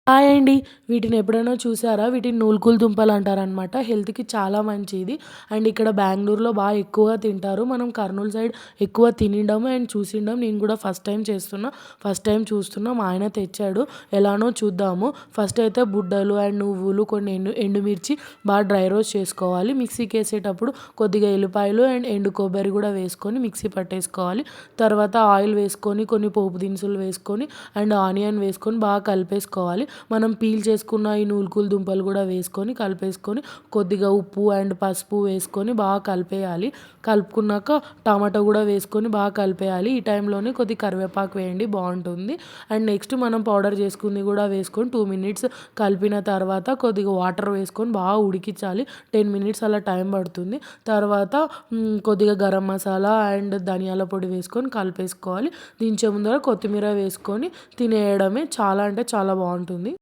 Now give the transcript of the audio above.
Hi అండి. వీటిని ఎప్పుడైనా చూసారా? వీటిని నూలుకూలు దుంపలు అంటారనమాట. హెల్త్‌కి చాలా మంచిది. అండ్ ఇక్కడ బెంగుళూరులో ఎక్కువగా తింటారు. మనం కర్నూల్ సైడ్ ఎక్కువ తినిండము అండ్ చూసిండం. నేను కూడా ఫస్ట్ టైమ్ చేస్తున్నా. ఫస్ట్ టైమ్ చూస్తున్నా. మా ఆయన తెచ్చాడు. ఎలానో చూద్దాము. ఫస్ట్ అయితే బుడ్డలు అండ్ నువ్వులు, కొన్ని ఎండుమిర్చి డ్రై రోస్ట్ చేసుకోవాలి. మిక్సీకేసేటప్పుడు కొద్దిగా ఎల్లిపాయలు అండ్ ఎండు కొబ్బరి కూడా వేసుకొని మిక్సీ పట్టేసుకోవాలి. తర్వాత ఆయిల్ వేసుకొని, కొన్ని పోపు దినుసులు వేసుకొని అండ్ ఆనియన్ వేసుకొని కలిపేసుకోవాలి. మనం పీల్ చేసుకున్న ఈ నూలుకూలు దుంపలు కూడా వేసుకొని కలిపేసుకొని కొద్దిగా ఉప్పు అండ్ పసుపు వేసుకొని కలిపేయాలి. కలుపుకున్నాక టమాటో కూడా వేసుకొని కలిపేయాలి. ఈ టైంలోనే కొద్దిగా కరివేపాకు వేయండి, బాగుంటుంది. అండ్ నెక్స్ట్ మనం పౌడర్ చేసుకుంది కూడా వేసుకొని 2 మినిట్స్ కలిపిన తర్వాత కొద్దిగా వాటర్ వేసుకొని ఉడికించాలి. 10 మినిట్స్ అలా టైం పడుతుంది. తర్వాత కొద్దిగా గరం మసాలా అండ్ ధనియాల పొడి వేసుకొని కలిపేసుకోవాలి. దించే ముందర కొత్తిమీర వేసుకొని తినేయడమే. చాలా అంటే చాలా బాగుంటుంది.